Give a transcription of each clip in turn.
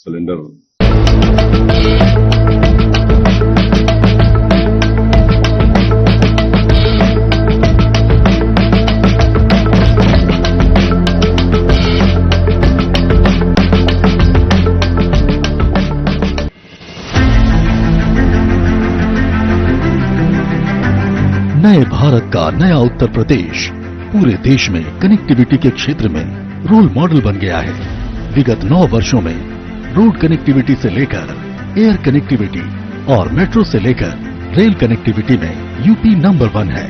Cylinder. नए भारत का नया उत्तर प्रदेश पूरे देश में कनेक्टिविटी के क्षेत्र में रोल मॉडल बन गया है। विगत 9 वर्षों में रोड कनेक्टिविटी से लेकर एयर कनेक्टिविटी और मेट्रो से लेकर रेल कनेक्टिविटी में यूपी नंबर 1 है।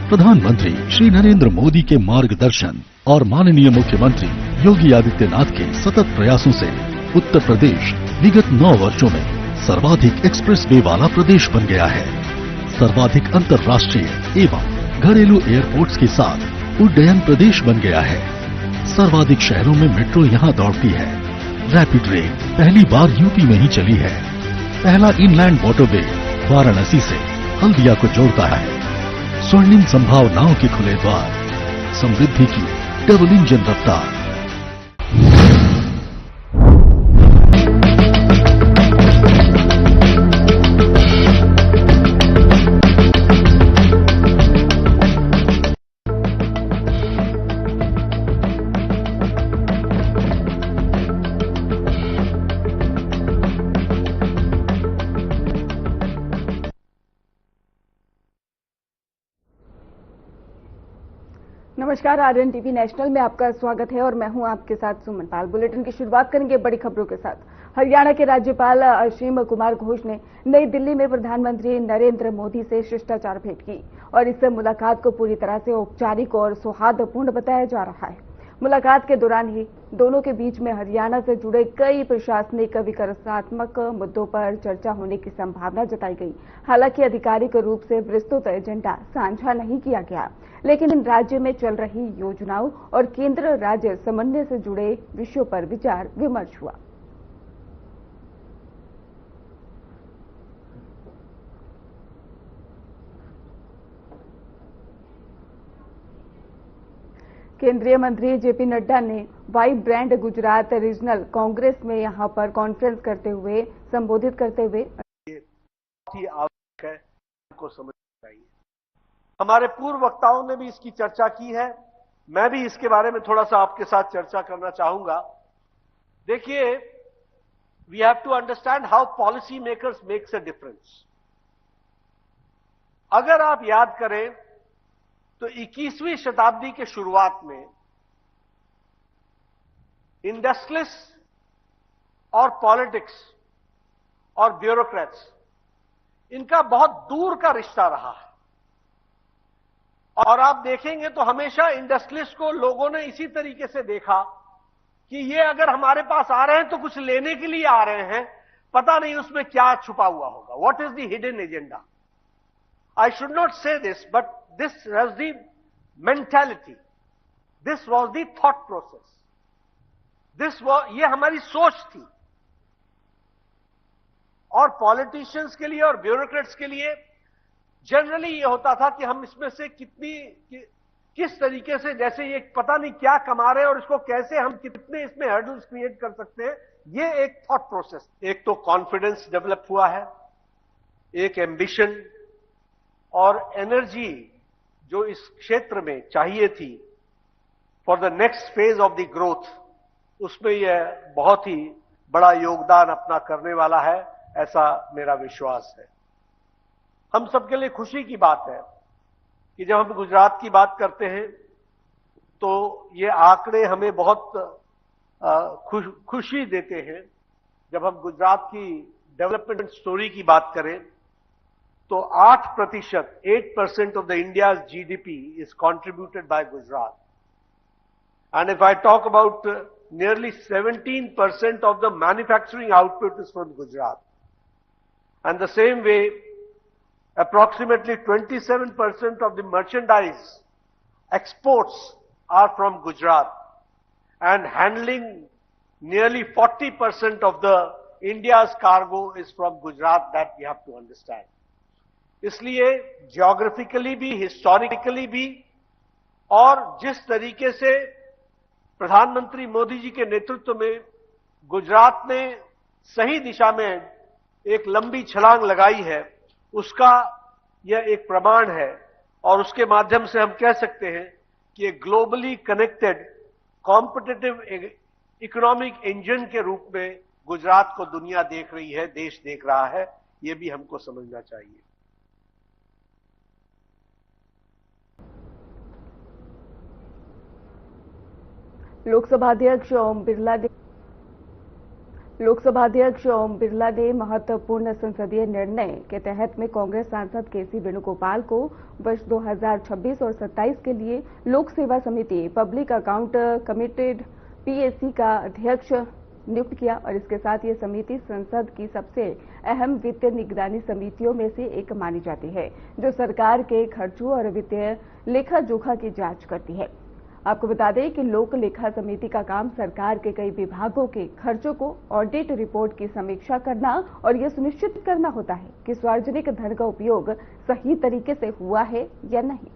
प्रधानमंत्री श्री नरेंद्र मोदी के मार्गदर्शन और माननीय मुख्यमंत्री योगी आदित्यनाथ के सतत प्रयासों से उत्तर प्रदेश विगत 9 वर्षों में सर्वाधिक एक्सप्रेस वे वाला प्रदेश बन गया है। सर्वाधिक अंतर्राष्ट्रीय एवं घरेलू एयरपोर्ट्स के साथ उड्डयन प्रदेश बन गया है। सर्वाधिक शहरों में मेट्रो यहां दौड़ती है। रैपिड रेल पहली बार यूपी में ही चली है। पहला इनलैंड वाटरवे वाराणसी से हल्दिया को जोड़ता है। स्वर्णिम संभावनाओं के खुले द्वार, समृद्धि की डबल इंजन रफ्तार। नमस्कार, आरएन टीवी नेशनल में आपका स्वागत है और मैं हूं आपके साथ सुमन पाल। बुलेटिन की शुरुआत करेंगे बड़ी खबरों के साथ। हरियाणा के राज्यपाल असीम कुमार घोष ने नई दिल्ली में प्रधानमंत्री नरेंद्र मोदी से शिष्टाचार भेंट की और इस मुलाकात को पूरी तरह से औपचारिक और सौहार्दपूर्ण बताया जा रहा है। मुलाकात के दौरान ही दोनों के बीच में हरियाणा से जुड़े कई प्रशासनिक विकासात्मक मुद्दों पर चर्चा होने की संभावना जताई गई। हालांकि आधिकारिक रूप से विस्तृत एजेंडा साझा नहीं किया गया, लेकिन राज्य में चल रही योजनाओं और केंद्र राज्य समन्वय से जुड़े विषयों पर विचार विमर्श हुआ। केंद्रीय मंत्री जेपी नड्डा ने वाइब्रेंट गुजरात रीजनल कांग्रेस में यहां पर कॉन्फ्रेंस करते हुए संबोधित करते हुए आवश्यक है को समझना चाहिए। हमारे पूर्व वक्ताओं ने भी इसकी चर्चा की है। मैं भी इसके बारे में थोड़ा सा आपके साथ चर्चा करना चाहूंगा। देखिए, we have to understand how policy makers makes a difference. अगर आप याद करें तो 21वीं शताब्दी के शुरुआत में इंडस्ट्रियलिस्ट और पॉलिटिक्स और ब्यूरोक्रेट्स, इनका बहुत दूर का रिश्ता रहा है। और आप देखेंगे तो हमेशा इंडस्ट्रियलिस्ट को लोगों ने इसी तरीके से देखा कि ये अगर हमारे पास आ रहे हैं तो कुछ लेने के लिए आ रहे हैं, पता नहीं उसमें क्या छुपा हुआ होगा। What is the hidden agenda? I should not say this, but this was the mentality, this was the thought process, ये हमारी सोच थी। और पॉलिटिशियंस के लिए और ब्यूरोक्रेट्स के लिए जनरली ये होता था कि हम इसमें से किस तरीके से, जैसे ये पता नहीं क्या कमा रहे हैं और इसको कैसे हम कितने इसमें हर्डल्स क्रिएट कर सकते हैं, ये एक थॉट प्रोसेस। एक तो कॉन्फिडेंस डेवलप हुआ है, एक एम्बिशन और एनर्जी जो इस क्षेत्र में चाहिए थी for the next phase of the growth, उसमें यह बहुत ही बड़ा योगदान अपना करने वाला है, ऐसा मेरा विश्वास है। हम सबके लिए खुशी की बात है कि जब हम गुजरात की बात करते हैं तो ये आंकड़े हमें बहुत खुशी देते हैं। जब हम गुजरात की डेवलपमेंट स्टोरी की बात करें तो 8% of the India's GDP is contributed by Gujarat. And if I talk about nearly 17% of the manufacturing output is from Gujarat. And the same way, approximately 27% of the merchandise exports are from Gujarat. And handling nearly 40% of the India's cargo is from Gujarat, that we have to understand. इसलिए geographically भी, historically भी, और जिस तरीके से प्रधानमंत्री मोदी जी के नेतृत्व में गुजरात ने सही दिशा में एक लंबी छलांग लगाई है, उसका यह एक प्रमाण है। और उसके माध्यम से हम कह सकते हैं कि एक globally connected competitive economic engine के रूप में गुजरात को दुनिया देख रही है, देश देख रहा है। यह भी हमको समझना चाहिए। लोकसभा अध्यक्ष ओम बिरला ने महत्वपूर्ण संसदीय निर्णय के तहत में कांग्रेस सांसद केसी वेणुगोपाल को वर्ष 2026 और 27 के लिए लोक सेवा समिति पब्लिक अकाउंट कमिटेड पीएसी का अध्यक्ष नियुक्त किया। और इसके साथ ये समिति संसद की सबसे अहम वित्तीय निगरानी समितियों में से एक मानी जाती है, जो सरकार के खर्चों और वित्तीय लेखा जोखा की जांच करती है। आपको बता दें कि लोक लेखा समिति का काम सरकार के कई विभागों के खर्चों को ऑडिट रिपोर्ट की समीक्षा करना और यह सुनिश्चित करना होता है कि सार्वजनिक धन का उपयोग सही तरीके से हुआ है या नहीं।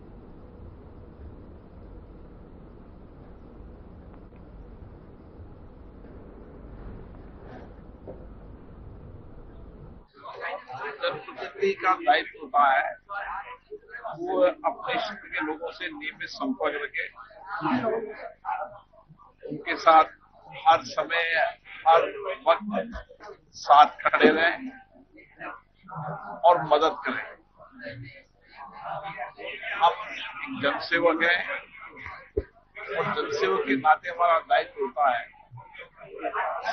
जनप्रतिनिधि का दायित्व होता है वो अपने क्षेत्र के लोगों से नियमित संपर्क रखे, उनके साथ हर समय हर वक्त साथ खड़े रहें और मदद करें। हम एक जनसेवक हैं और जनसेवक के नाते हमारा दायित्व होता है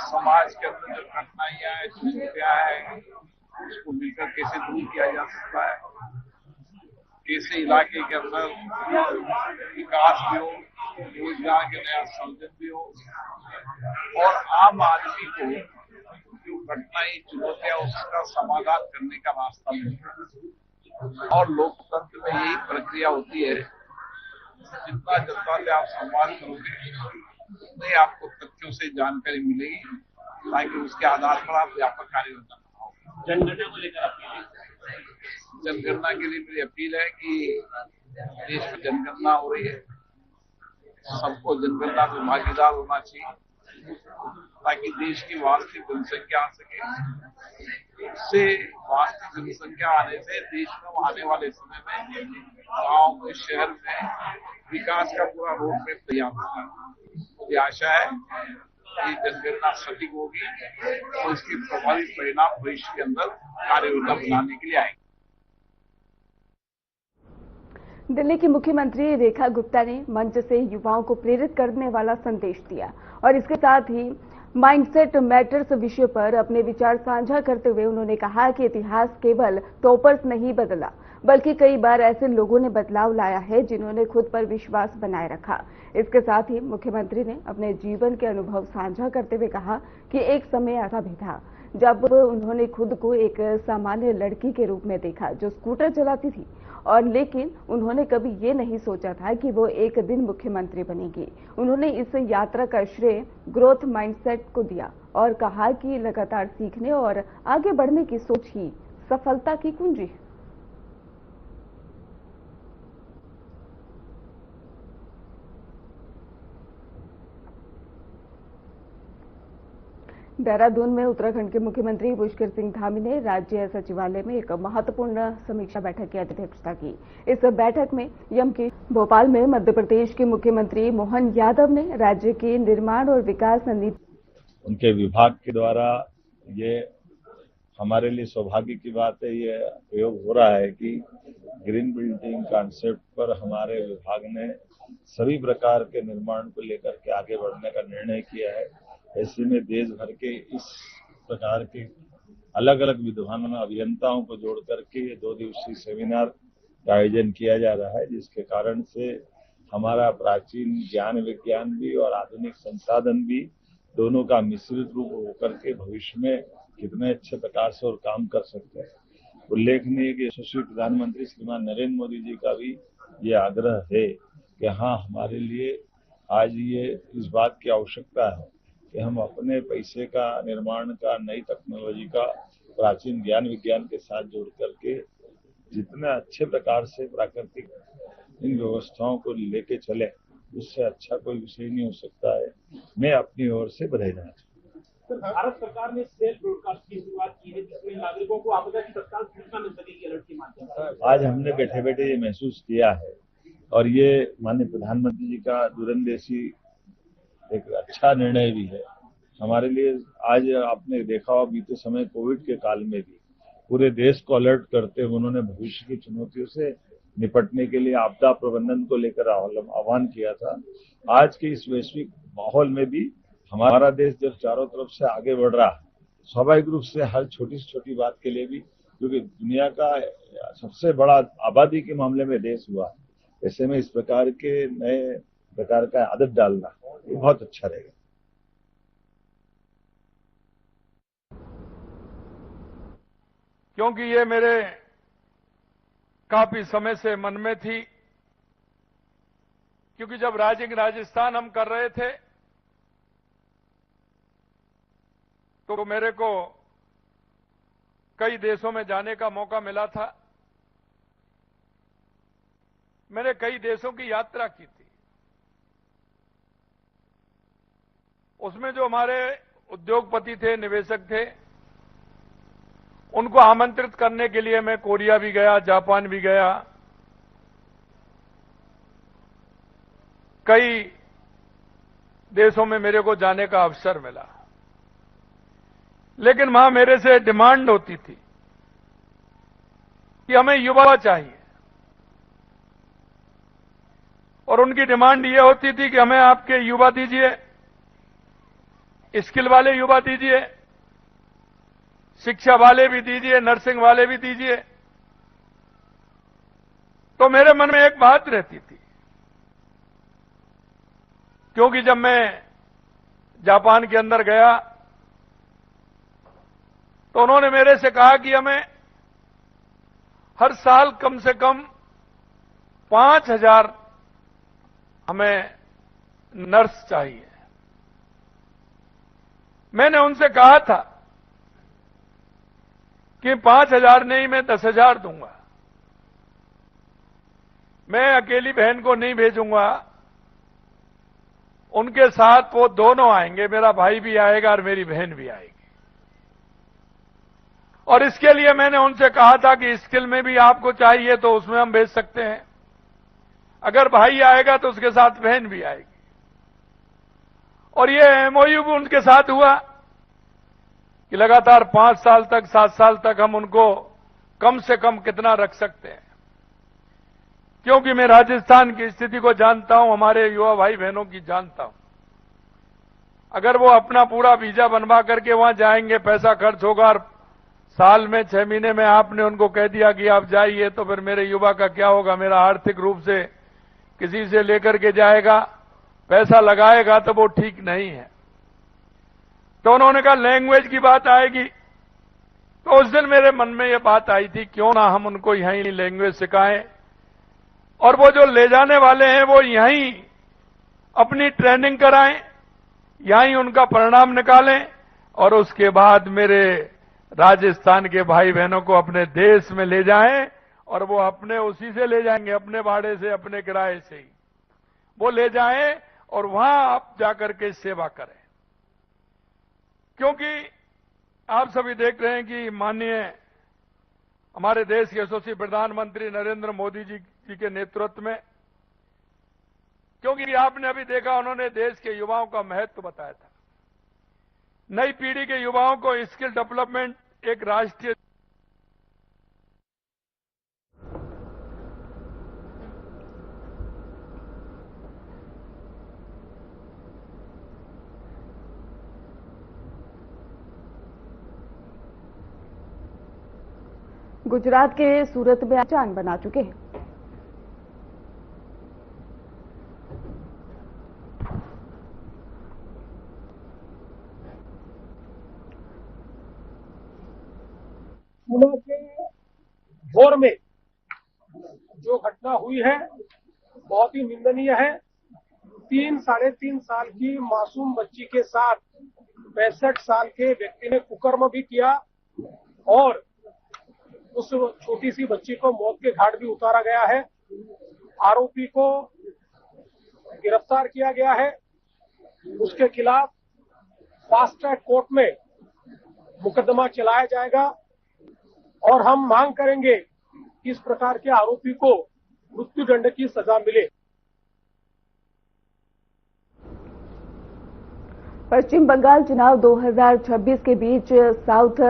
समाज के अंदर जो कठिनाइयां हैं, चुनौतियां हैं, उसको मिलकर कैसे दूर किया जा सकता है, कैसे इलाके के अंदर विकास भी हो, रोजगार के नया सृजन भी हो और आम आदमी को जो कठिनाई चुनौतियां उसका समाधान करने का रास्ता मिले। और लोकतंत्र में यही प्रक्रिया होती है, जितना जनता से आप संवाद करोगे उतने आपको तथ्यों से जानकारी मिलेगी, ताकि उसके आधार पर आप व्यापक कार्य करना। जनगणना को लेकर जनगणना के लिए मेरी अपील है कि देश में जनगणना हो रही है, सबको जनगणना में भागीदार होना चाहिए ताकि देश की वास्तविक जनसंख्या आ सके। इससे वास्तविक जनसंख्या आने से देश में आने वाले समय में गांव में, शहर में विकास का पूरा रोड मैप तैयार होगा। मुझे आशा है कि जनगणना सटीक होगी और इसके प्रभावी परिणाम भविष्य के अंदर कार्य योजना बनाने के लिए आएंगे। दिल्ली की मुख्यमंत्री रेखा गुप्ता ने मंच से युवाओं को प्रेरित करने वाला संदेश दिया और इसके साथ ही माइंडसेट मैटर्स विषय पर अपने विचार साझा करते हुए उन्होंने कहा कि इतिहास केवल टॉपर्स नहीं बदला, बल्कि कई बार ऐसे लोगों ने बदलाव लाया है जिन्होंने खुद पर विश्वास बनाए रखा। इसके साथ ही मुख्यमंत्री ने अपने जीवन के अनुभव साझा करते हुए कहा कि एक समय ऐसा भी था जब उन्होंने खुद को एक सामान्य लड़की के रूप में देखा जो स्कूटर चलाती थी, और लेकिन उन्होंने कभी ये नहीं सोचा था कि वो एक दिन मुख्यमंत्री बनेगी। उन्होंने इस यात्रा का श्रेय ग्रोथ माइंडसेट को दिया और कहा कि लगातार सीखने और आगे बढ़ने की सोच ही सफलता की कुंजी है। देहरादून में उत्तराखंड के मुख्यमंत्री पुष्कर सिंह धामी ने राज्य सचिवालय में एक महत्वपूर्ण समीक्षा बैठक की अध्यक्षता की। इस बैठक में यम की भोपाल में मध्य प्रदेश के मुख्यमंत्री मोहन यादव ने राज्य की निर्माण और विकास नीति उनके विभाग के द्वारा ये हमारे लिए सौभाग्य की बात है, ये प्रयोग हो रहा है कि ग्रीन बिल्डिंग कॉन्सेप्ट पर हमारे विभाग ने सभी प्रकार के निर्माण को लेकर के आगे बढ़ने का निर्णय किया है। ऐसे में देश भर के इस प्रकार के अलग अलग विद्वान अभियंताओं को जोड़ करके ये 2 दिवसीय सेमिनार का आयोजन किया जा रहा है, जिसके कारण से हमारा प्राचीन ज्ञान विज्ञान भी और आधुनिक संसाधन भी दोनों का मिश्रित रूप होकर के भविष्य में कितने अच्छे प्रकार से और काम कर सकते हैं। उल्लेखनीय कि यशस्वी प्रधानमंत्री श्रीमान नरेंद्र मोदी जी का भी ये आग्रह है कि हाँ, हमारे लिए आज ये इस बात की आवश्यकता है कि हम अपने पैसे का निर्माण का नई टेक्नोलॉजी का प्राचीन ज्ञान विज्ञान के साथ जोड़ करके जितने अच्छे प्रकार से प्राकृतिक इन व्यवस्थाओं को लेके चले, उससे अच्छा कोई विषय नहीं हो सकता है। मैं अपनी ओर से बधाई देना चाहूँगा। भारत सरकार ने सेल्फ ब्रॉडकास्ट की शुरुआत की है जिसमें नागरिकों को आपदा की तत्काल सूचना मिल सकेगी अलर्ट के माध्यम से। आज हमने बैठे बैठे ये महसूस किया है और ये माननीय प्रधानमंत्री जी का दूरंदेशी एक अच्छा निर्णय भी है हमारे लिए। आज आपने देखा हो बीते समय कोविड के काल में भी पूरे देश को अलर्ट करते हुए उन्होंने भविष्य की चुनौतियों से निपटने के लिए आपदा प्रबंधन को लेकर आह्वान किया था। आज के इस वैश्विक माहौल में भी हमारा देश जब चारों तरफ से आगे बढ़ रहा है, स्वाभाविक रूप से हर छोटी से छोटी बात के लिए भी, क्योंकि दुनिया का सबसे बड़ा आबादी के मामले में देश हुआ है, ऐसे में इस प्रकार के नए प्रकार का आदत डालना ये बहुत अच्छा रहेगा। क्योंकि ये मेरे काफी समय से मन में थी, क्योंकि जब राजस्थान हम कर रहे थे तो मेरे को कई देशों में जाने का मौका मिला था। मैंने कई देशों की यात्रा की थी। उसमें जो हमारे उद्योगपति थे, निवेशक थे, उनको आमंत्रित करने के लिए मैं कोरिया भी गया, जापान भी गया, कई देशों में मेरे को जाने का अवसर मिला। लेकिन वहां मेरे से डिमांड होती थी कि हमें युवा चाहिए, और उनकी डिमांड ये होती थी कि हमें आपके युवा दीजिए, स्किल वाले युवा दीजिए, शिक्षा वाले भी दीजिए, नर्सिंग वाले भी दीजिए। तो मेरे मन में एक बात रहती थी, क्योंकि जब मैं जापान के अंदर गया तो उन्होंने मेरे से कहा कि हमें हर साल कम से कम 5,000 हमें नर्स चाहिए। मैंने उनसे कहा था कि 5,000 नहीं, मैं 10,000 दूंगा। मैं अकेली बहन को नहीं भेजूंगा, उनके साथ वो दोनों आएंगे, मेरा भाई भी आएगा और मेरी बहन भी आएगी। और इसके लिए मैंने उनसे कहा था कि स्किल में भी आपको चाहिए तो उसमें हम भेज सकते हैं, अगर भाई आएगा तो उसके साथ बहन भी आएगी। और ये एमओयू भी उनके साथ हुआ कि लगातार 5 साल तक, 7 साल तक हम उनको कम से कम कितना रख सकते हैं। क्योंकि मैं राजस्थान की स्थिति को जानता हूं, हमारे युवा भाई बहनों की जानता हूं। अगर वो अपना पूरा वीजा बनवा करके वहां जाएंगे, पैसा खर्च होगा, और साल में 6 महीने में आपने उनको कह दिया कि आप जाइए, तो फिर मेरे युवा का क्या होगा? मेरा आर्थिक रूप से किसी से लेकर के जाएगा, पैसा लगाएगा, तो वो ठीक नहीं है। तो उन्होंने कहा लैंग्वेज की बात आएगी, तो उस दिन मेरे मन में ये बात आई थी, क्यों ना हम उनको यहीं लैंग्वेज सिखाएं, और वो जो ले जाने वाले हैं वो यहीं अपनी ट्रेनिंग कराएं, यहीं उनका परिणाम निकालें, और उसके बाद मेरे राजस्थान के भाई बहनों को अपने देश में ले जाएं, और वो अपने उसी से ले जाएंगे, अपने भाड़े से, अपने किराए से ही वो ले जाएं, और वहां आप जाकर के सेवा करें। क्योंकि आप सभी देख रहे हैं कि माननीय हमारे देश के यशस्वी प्रधानमंत्री नरेंद्र मोदी जी के नेतृत्व में, क्योंकि आपने अभी देखा उन्होंने देश के युवाओं का महत्व बताया था। नई पीढ़ी के युवाओं को स्किल डेवलपमेंट एक राष्ट्रीय गुजरात के सूरत में पहचान बना चुके हैं। पुणे के भोर में जो घटना हुई है बहुत ही निंदनीय है। 3-3.5 साल की मासूम बच्ची के साथ 65 साल के व्यक्ति ने कुकर्म भी किया, और उस छोटी सी बच्ची को मौत के घाट भी उतारा गया है। आरोपी को गिरफ्तार किया गया है, उसके खिलाफ फास्ट ट्रैक कोर्ट में मुकदमा चलाया जाएगा और हम मांग करेंगे कि इस प्रकार के आरोपी को मृत्युदंड की सजा मिले। पश्चिम बंगाल चुनाव 2026 के बीच साउथ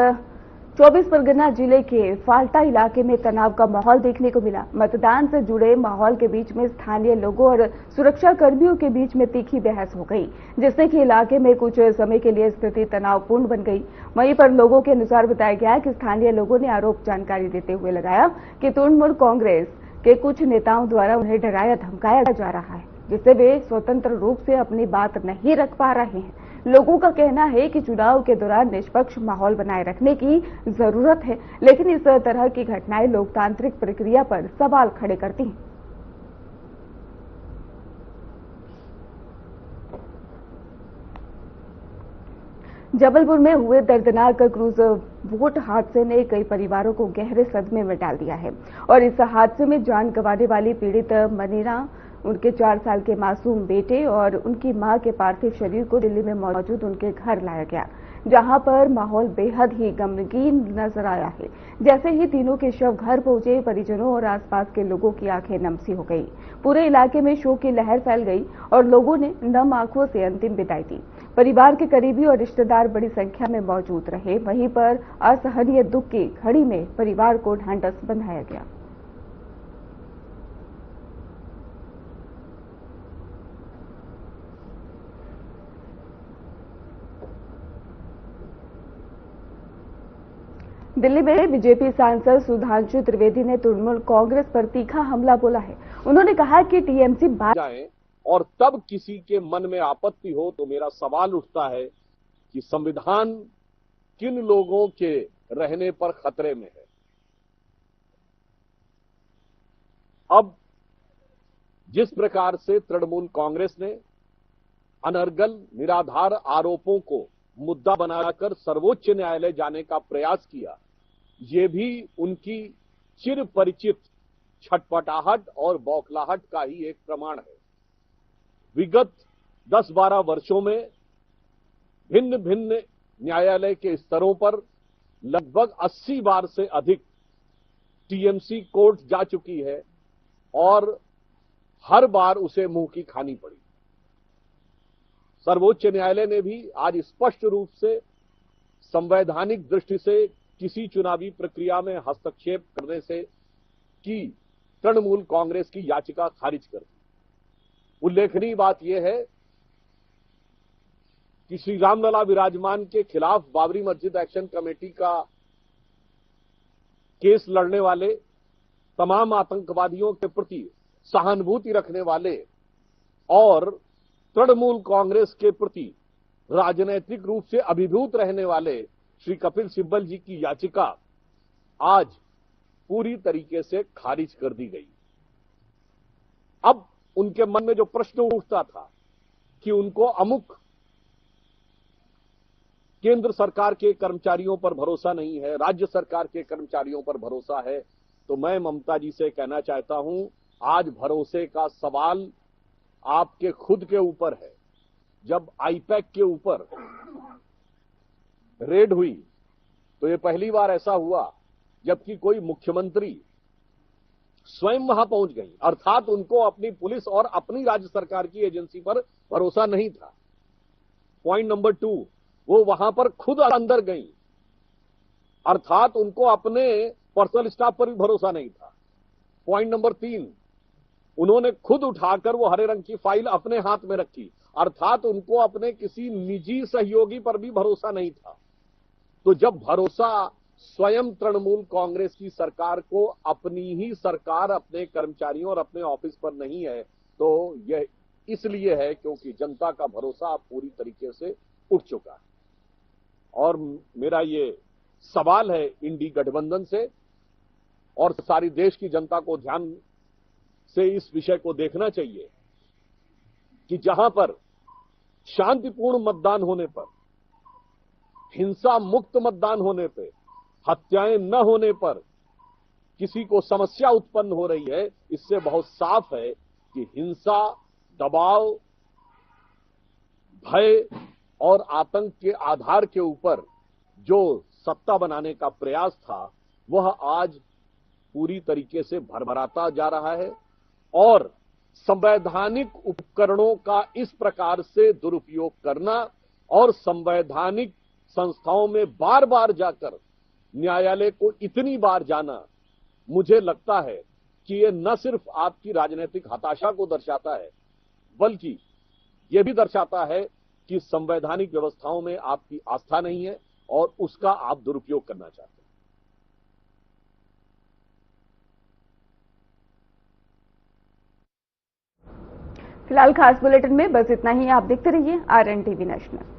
24 परगना जिले के फाल्टा इलाके में तनाव का माहौल देखने को मिला। मतदान से जुड़े माहौल के बीच में स्थानीय लोगों और सुरक्षा कर्मियों के बीच में तीखी बहस हो गई, जिससे कि इलाके में कुछ समय के लिए स्थिति तनावपूर्ण बन गई। वहीं पर लोगों के अनुसार बताया गया कि स्थानीय लोगों ने आरोप जानकारी देते हुए लगाया कि तृणमूल कांग्रेस के कुछ नेताओं द्वारा उन्हें डराया धमकाया जा रहा है, जिससे वे स्वतंत्र रूप से अपनी बात नहीं रख पा रहे हैं। लोगों का कहना है कि चुनाव के दौरान निष्पक्ष माहौल बनाए रखने की जरूरत है, लेकिन इस तरह की घटनाएं लोकतांत्रिक प्रक्रिया पर सवाल खड़े करती हैं। जबलपुर में हुए दर्दनाक क्रूज बोट हादसे ने कई परिवारों को गहरे सदमे में डाल दिया है और इस हादसे में जान गंवाने वाली पीड़ित मनीरा, उनके 4 साल के मासूम बेटे और उनकी मां के पार्थिव शरीर को दिल्ली में मौजूद उनके घर लाया गया, जहां पर माहौल बेहद ही गमगीन नजर आया है। जैसे ही तीनों के शव घर पहुंचे, परिजनों और आसपास के लोगों की आंखें नम सी हो गई। पूरे इलाके में शोक की लहर फैल गई और लोगों ने नम आंखों से अंतिम विदाई दी। परिवार के करीबी और रिश्तेदार बड़ी संख्या में मौजूद रहे। वहीं पर असहनीय दुख की घड़ी में परिवार को ढांढस बंधाया गया। दिल्ली में बीजेपी सांसद सुधांशु त्रिवेदी ने तृणमूल कांग्रेस पर तीखा हमला बोला है। उन्होंने कहा कि टीएमसी जाए और तब किसी के मन में आपत्ति हो तो मेरा सवाल उठता है कि संविधान किन लोगों के रहने पर खतरे में है। अब जिस प्रकार से तृणमूल कांग्रेस ने अनर्गल निराधार आरोपों को मुद्दा बनाकर सर्वोच्च न्यायालय जाने का प्रयास किया, ये भी उनकी चिर परिचित छटपटाहट और बौखलाहट का ही एक प्रमाण है। विगत 10-12 वर्षों में भिन्न भिन्न न्यायालय के स्तरों पर लगभग 80 बार से अधिक टीएमसी कोर्ट जा चुकी है और हर बार उसे मुंह की खानी पड़ी। सर्वोच्च न्यायालय ने भी आज स्पष्ट रूप से संवैधानिक दृष्टि से किसी चुनावी प्रक्रिया में हस्तक्षेप करने से की तृणमूल कांग्रेस की याचिका खारिज कर दी। उल्लेखनीय बात यह है कि श्री रामलला विराजमान के खिलाफ बाबरी मस्जिद एक्शन कमेटी का केस लड़ने वाले तमाम आतंकवादियों के प्रति सहानुभूति रखने वाले और तृणमूल कांग्रेस के प्रति राजनैतिक रूप से अभिभूत रहने वाले श्री कपिल सिब्बल जी की याचिका आज पूरी तरीके से खारिज कर दी गई। अब उनके मन में जो प्रश्न उठता था कि उनको अमुक केंद्र सरकार के कर्मचारियों पर भरोसा नहीं है, राज्य सरकार के कर्मचारियों पर भरोसा है, तो मैं ममता जी से कहना चाहता हूं, आज भरोसे का सवाल आपके खुद के ऊपर है। जब आईपैक के ऊपर रेड हुई तो ये पहली बार ऐसा हुआ जबकि कोई मुख्यमंत्री स्वयं वहां पहुंच गई, अर्थात उनको अपनी पुलिस और अपनी राज्य सरकार की एजेंसी पर भरोसा नहीं था। पॉइंट नंबर 2, वो वहां पर खुद अंदर गई, अर्थात उनको अपने पर्सनल स्टाफ पर भी भरोसा नहीं था। पॉइंट नंबर 3, उन्होंने खुद उठाकर वो हरे रंग की फाइल अपने हाथ में रखी, अर्थात उनको अपने किसी निजी सहयोगी पर भी भरोसा नहीं था। तो जब भरोसा स्वयं तृणमूल कांग्रेस की सरकार को अपनी ही सरकार, अपने कर्मचारियों और अपने ऑफिस पर नहीं है, तो यह इसलिए है क्योंकि जनता का भरोसा पूरी तरीके से उठ चुका है। और मेरा ये सवाल है इंडी गठबंधन से और सारी देश की जनता को ध्यान से इस विषय को देखना चाहिए कि जहां पर शांतिपूर्ण मतदान होने पर, हिंसा मुक्त मतदान होने पर, हत्याएं न होने पर किसी को समस्या उत्पन्न हो रही है, इससे बहुत साफ है कि हिंसा, दबाव, भय और आतंक के आधार के ऊपर जो सत्ता बनाने का प्रयास था वह आज पूरी तरीके से भरभराता जा रहा है और संवैधानिक उपकरणों का इस प्रकार से दुरुपयोग करना और संवैधानिक संस्थाओं में बार बार जाकर न्यायालय को इतनी बार जाना, मुझे लगता है कि ये न सिर्फ आपकी राजनीतिक हताशा को दर्शाता है बल्कि ये भी दर्शाता है कि संवैधानिक व्यवस्थाओं में आपकी आस्था नहीं है और उसका आप दुरुपयोग करना चाहते हैं। फिलहाल खास बुलेटिन में बस इतना ही। आप देखते रहिए RN टीवी नेशनल।